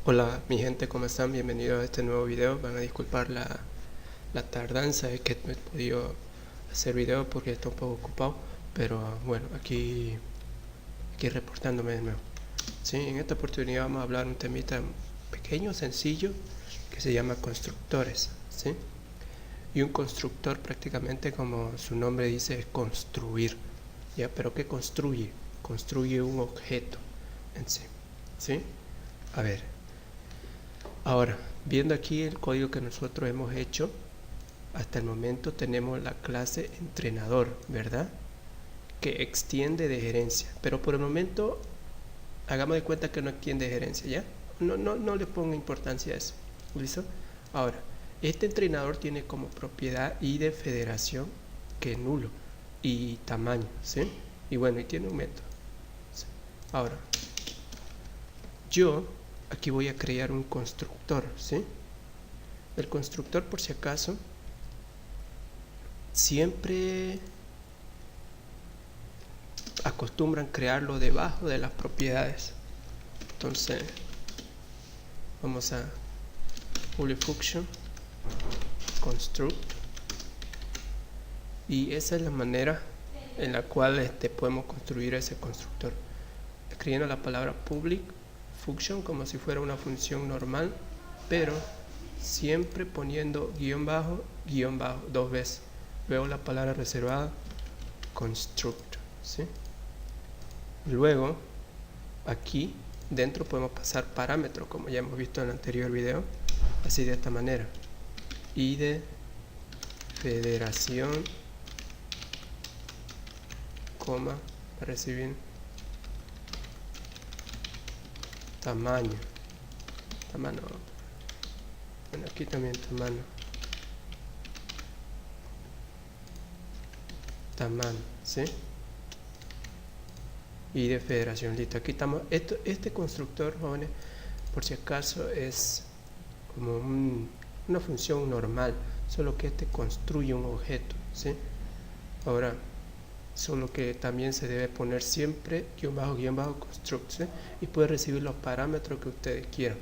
Hola mi gente, ¿cómo están? Bienvenidos a este nuevo video. Van a disculpar la tardanza, es que no he podido hacer video porque estoy un poco ocupado. Pero bueno, aquí reportándome de nuevo. Sí, en esta oportunidad vamos a hablar un temita pequeño, sencillo, que se llama constructores. ¿Sí? Y un constructor prácticamente, como su nombre dice, es construir. ¿Ya? ¿Pero qué construye? Construye un objeto en sí. ¿Sí? A ver, ahora, viendo aquí el código que nosotros hemos hecho, hasta el momento tenemos la clase entrenador, ¿verdad? Que extiende de gerencia. Pero por el momento, hagamos de cuenta que no extiende de gerencia, ¿ya? No le ponga importancia a eso. ¿Listo? Ahora, este entrenador tiene como propiedad y de federación que es nulo y tamaño, ¿sí? Y bueno, y tiene un método. ¿Sí? Ahora, yo aquí voy a crear un constructor, ¿sí? El constructor, por si acaso, siempre acostumbran crearlo debajo de las propiedades. Entonces vamos a public function construct, y esa es la manera en la cual podemos construir ese constructor, escribiendo la palabra public function como si fuera una función normal, pero siempre poniendo guión bajo dos veces, luego la palabra reservada construct, ¿sí? Luego aquí dentro podemos pasar parámetros, como ya hemos visto en el anterior video, así de esta manera: y de federación, coma, para recibir tamaño, bueno, aquí también tamaño, ¿sí? Y de federación, listo. Aquí estamos. Este constructor, jóvenes, por si acaso, es como una función normal, solo que construye un objeto, ¿sí? Ahora, solo que también se debe poner siempre guión bajo construct, ¿sí? Y puede recibir los parámetros que ustedes quieran,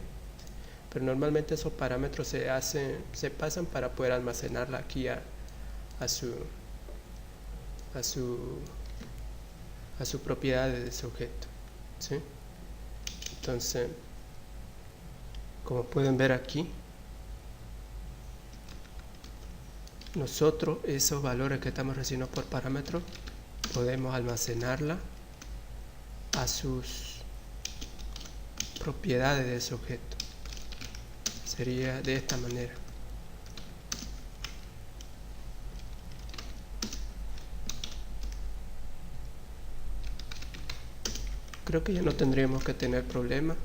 pero normalmente esos parámetros se pasan para poder almacenarla aquí a su propiedad de ese objeto, ¿sí? Entonces, como pueden ver aquí, nosotros esos valores que estamos recibiendo por parámetro podemos almacenarla a sus propiedades de ese objeto. Sería de esta manera. Creo que ya no tendríamos que tener problema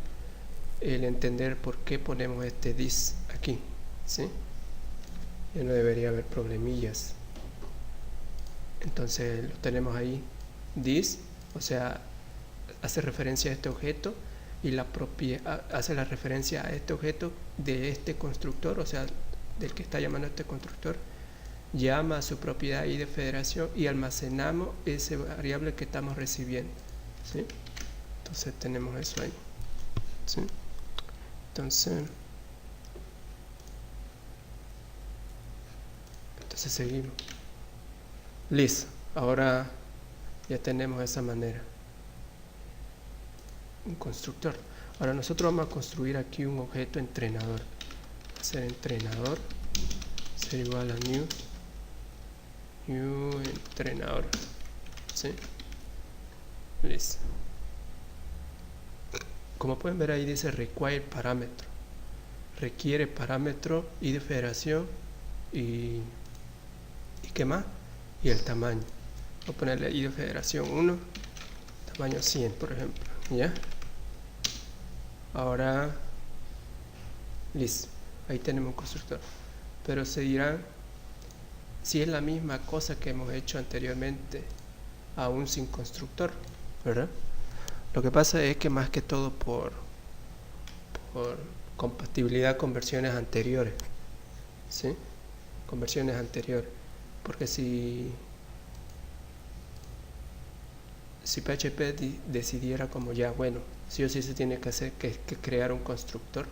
el entender por qué ponemos este this aquí, ¿sí? Ya no debería haber problemillas. Entonces lo tenemos ahí, this, o sea, hace referencia a este objeto, y hace la referencia a este objeto de este constructor, o sea, del que está llamando a este constructor, llama a su propiedad y de federación, y almacenamos ese variable que estamos recibiendo, ¿sí? Entonces tenemos eso ahí, ¿sí? Entonces seguimos. Listo, ahora ya tenemos esa manera, un constructor. Ahora nosotros vamos a construir aquí un objeto entrenador. Va a ser entrenador, ser igual a new entrenador, ¿sí? Listo. Como pueden ver ahí dice require parámetro, requiere parámetro y de federación y ¿qué más? Y el tamaño. Voy a ponerle i de federación 1, tamaño 100, por ejemplo, ¿ya? Ahora, listo, ahí tenemos un constructor. Pero se dirán, si es la misma cosa que hemos hecho anteriormente, aún sin constructor, ¿verdad? Lo que pasa es que más que todo por compatibilidad con versiones anteriores, ¿sí? Con versiones anteriores. Porque si PHP decidiera como ya, bueno, sí o sí se tiene que hacer que crear un constructor.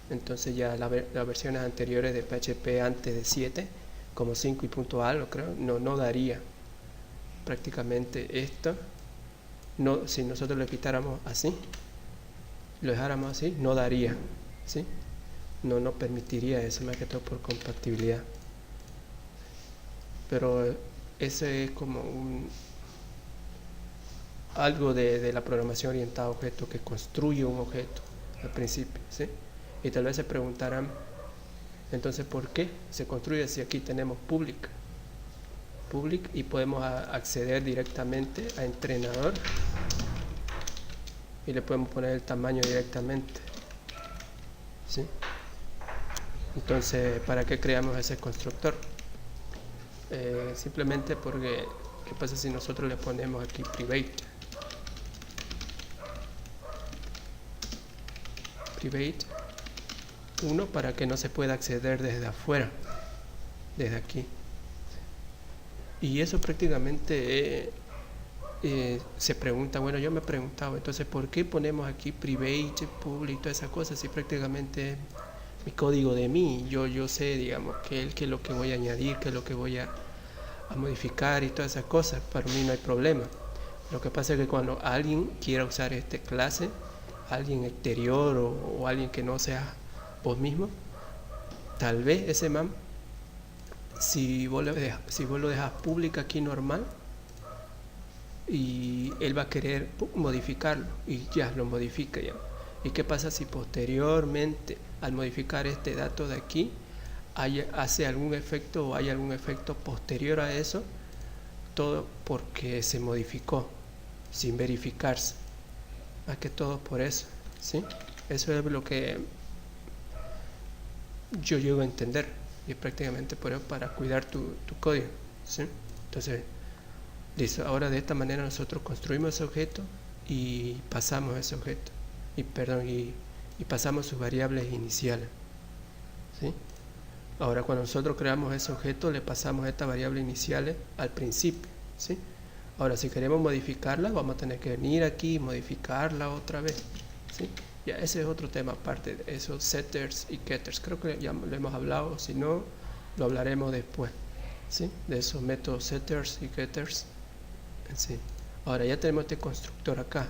Entonces ya las versiones anteriores de PHP antes de 7, como 5 y punto algo creo, no daría prácticamente esto. No, si nosotros lo quitáramos así, lo dejáramos así, no daría, ¿sí? No permitiría eso, más que todo por compatibilidad. Pero ese es como algo de la programación orientada a objetos, que construye un objeto al principio, ¿sí? Y tal vez se preguntarán, entonces, ¿por qué se construye si aquí tenemos public y podemos acceder directamente a entrenador y le podemos poner el tamaño directamente, ¿sí? Entonces, ¿para qué creamos ese constructor? Simplemente porque, ¿qué pasa si nosotros le ponemos aquí private? Private 1 para que no se pueda acceder desde afuera, desde aquí. Y eso prácticamente se pregunta, bueno, yo me he preguntado, entonces, ¿por qué ponemos aquí private, public, todas esas cosas? Si prácticamente mi código de mí, yo sé, digamos, qué es lo que voy a añadir, qué es lo que voy a modificar y todas esas cosas, para mí no hay problema. Lo que pasa es que cuando alguien quiera usar esta clase, alguien exterior o alguien que no sea vos mismo, tal vez ese man, si vos lo dejas público aquí normal, y él va a querer modificarlo y ya lo modifica ya. ¿Y qué pasa si posteriormente al modificar este dato de aquí hace algún efecto o hay algún efecto posterior a eso? Todo porque se modificó sin verificarse, más que todo por eso, ¿sí? Eso es lo que yo llego a entender, y prácticamente por eso, para cuidar tu código, ¿sí? Entonces, listo, ahora de esta manera nosotros construimos ese objeto y pasamos ese objeto y pasamos sus variables iniciales, ¿sí? Ahora cuando nosotros creamos ese objeto le pasamos estas variables iniciales al principio, ¿sí? Ahora si queremos modificarla vamos a tener que venir aquí y modificarla otra vez, ¿sí? Ya ese es otro tema aparte de esos setters y getters, creo que ya lo hemos hablado, si no lo hablaremos después, ¿sí? De esos métodos setters y getters. Sí. Ahora ya tenemos este constructor acá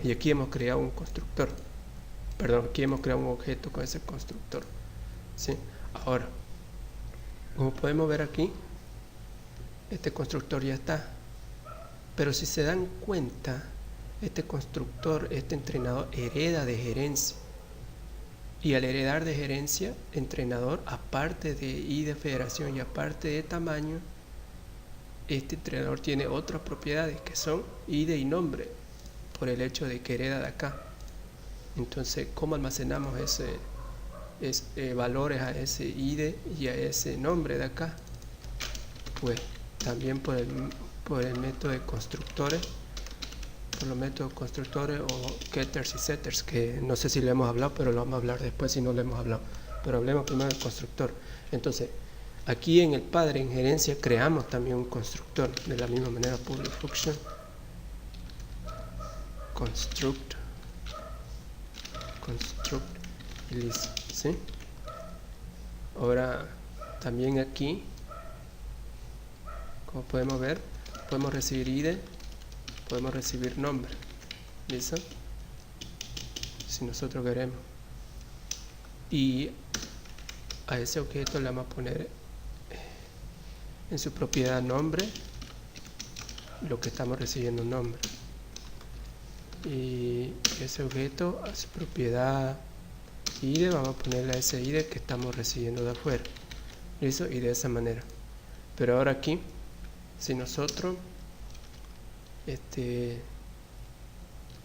y aquí hemos creado un constructor, perdón, aquí hemos creado un objeto con ese constructor, ¿sí? Ahora, como podemos ver aquí, este constructor ya está, pero si se dan cuenta, este constructor, este entrenador hereda de gerencia, y al heredar de gerencia, entrenador, aparte de ID de federación y aparte de tamaño, este entrenador tiene otras propiedades que son ID y nombre, por el hecho de que hereda de acá. Entonces, ¿cómo almacenamos valores a ese ID y a ese nombre de acá? Pues también por el método de constructores, por los métodos constructores o getters y setters, que no sé si lo hemos hablado, pero lo vamos a hablar después si no lo hemos hablado. Pero hablemos primero del constructor. Entonces, aquí en el padre, en gerencia, creamos también un constructor de la misma manera, public function construct y listo, ¿sí? Ahora también aquí, como podemos ver, podemos recibir ID, podemos recibir nombre, ¿listo? Si nosotros queremos, y a ese objeto le vamos a poner en su propiedad nombre lo que estamos recibiendo nombre, y ese objeto a su propiedad ID vamos a ponerle a ese ID que estamos recibiendo de afuera, ¿listo? Y de esa manera. Pero ahora aquí, si nosotros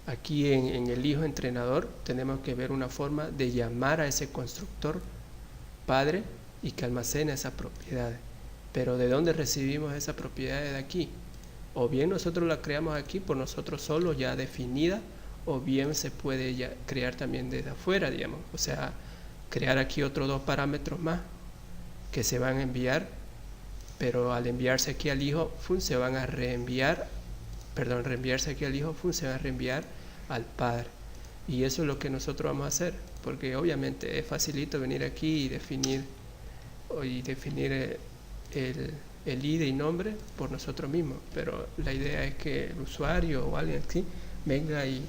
aquí en el hijo entrenador tenemos que ver una forma de llamar a ese constructor padre y que almacene esas propiedades. Pero ¿de dónde recibimos esas propiedades? De aquí. O bien nosotros la creamos aquí por nosotros solos ya definida, o bien se puede ya crear también desde afuera, digamos. O sea, crear aquí otros dos parámetros más que se van a enviar, pero al enviarse aquí al hijo se van a reenviar perdón, reenviarse aquí al hijo, se va a reenviar al padre. Y eso es lo que nosotros vamos a hacer, porque obviamente es facilito venir aquí y definir el ID y nombre por nosotros mismos, pero la idea es que el usuario o alguien así venga y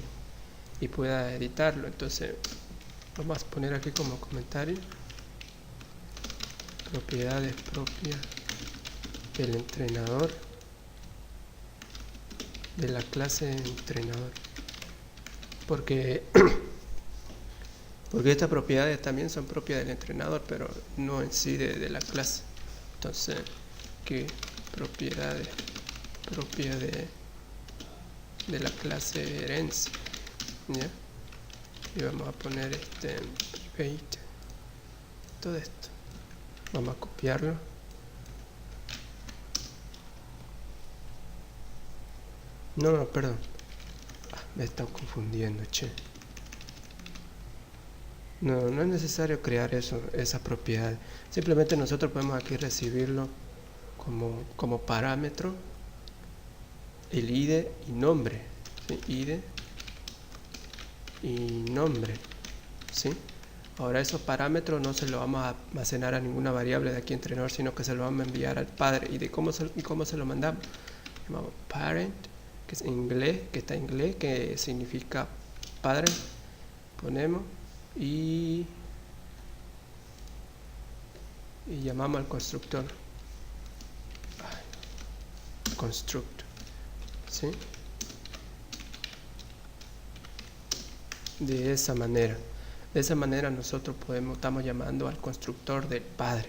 pueda editarlo. Entonces vamos a poner aquí como comentario: propiedades propias del entrenador, de la clase entrenador, porque estas propiedades también son propias del entrenador, pero no en sí de la clase. Entonces, que propiedades propias de la clase herencia, ¿ya? Y vamos a poner private, todo esto. Vamos a copiarlo. No, perdón. Me están confundiendo, che. No es necesario crear esa propiedad. Simplemente nosotros podemos aquí recibirlo como parámetro, el ID y nombre, ¿sí? ID y nombre, ¿sí? Ahora esos parámetros no se los vamos a almacenar a ninguna variable de aquí entrenador, sino que se lo vamos a enviar al padre. ¿Y cómo se lo mandamos? Llamamos parent, que es en inglés, que está en inglés, que significa padre. Ponemos y llamamos al constructor construct, ¿sí? De esa manera nosotros estamos llamando al constructor del padre,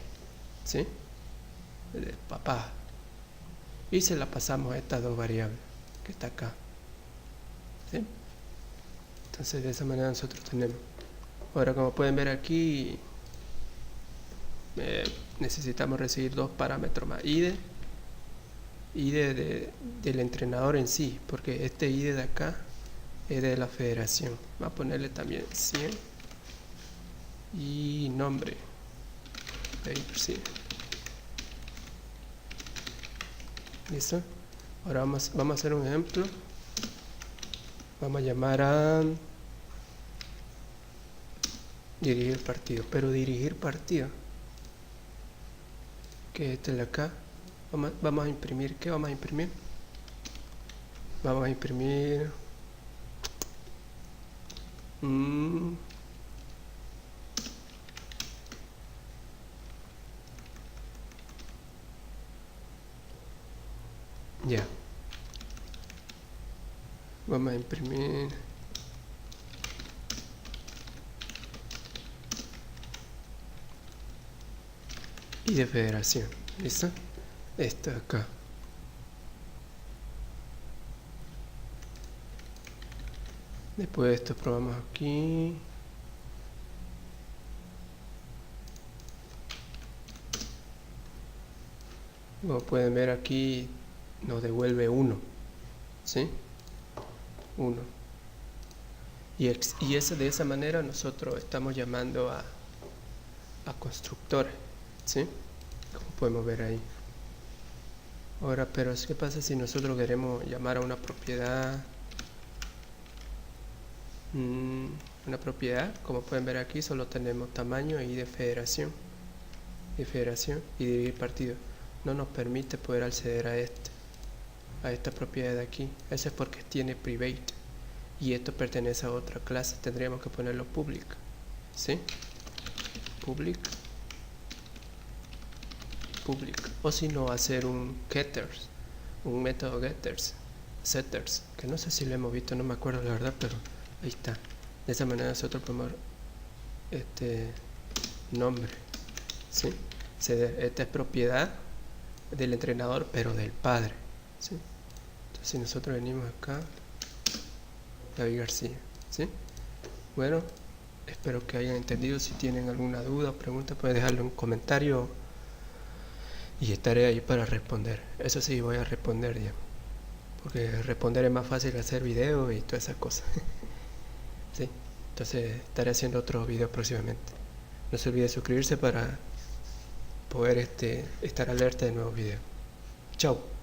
¿sí? Del papá, y se la pasamos a estas dos variables que está acá, ¿sí? Entonces de esa manera nosotros tenemos. Ahora, como pueden ver aquí, necesitamos recibir dos parámetros más: ID del entrenador en sí, porque este ID de acá es de la federación. Va a ponerle también 100 y nombre, sí. ¿Listo? Ahora vamos a hacer un ejemplo. Vamos a llamar a dirigir partido, pero dirigir partido, que este es de acá. Vamos a imprimir, ¿qué vamos a imprimir? Vamos a imprimir ya. Vamos a imprimir y de federación. ¿Listo? Esto de acá. Después de esto probamos aquí. Como pueden ver aquí, nos devuelve 1, ¿sí? 1. Y de esa manera nosotros estamos llamando a constructores, ¿sí? Como podemos ver ahí. Ahora, pero ¿qué pasa si nosotros queremos llamar a una propiedad? Una propiedad, como pueden ver aquí, solo tenemos tamaño y de federación y dividir partido. No nos permite poder acceder a esta propiedad de aquí. Eso es porque tiene private y esto pertenece a otra clase. Tendríamos que ponerlo public, ¿sí? Public, o si no, hacer un getters, un método setters, que no sé si lo hemos visto, no me acuerdo la verdad, pero ahí está. De esa manera nosotros podemos nombre, ¿sí? Esta es propiedad del entrenador, pero del padre, ¿sí? Entonces si nosotros venimos acá, David García, ¿sí? Bueno, espero que hayan entendido. Si tienen alguna duda o pregunta, pueden dejarlo en un comentario y estaré ahí para responder. Eso sí, voy a responder ya, porque responder es más fácil que hacer videos y todas esas cosas. ¿Sí? Entonces estaré haciendo otros videos próximamente. No se olvide suscribirse para poder estar alerta de nuevos videos. Chao.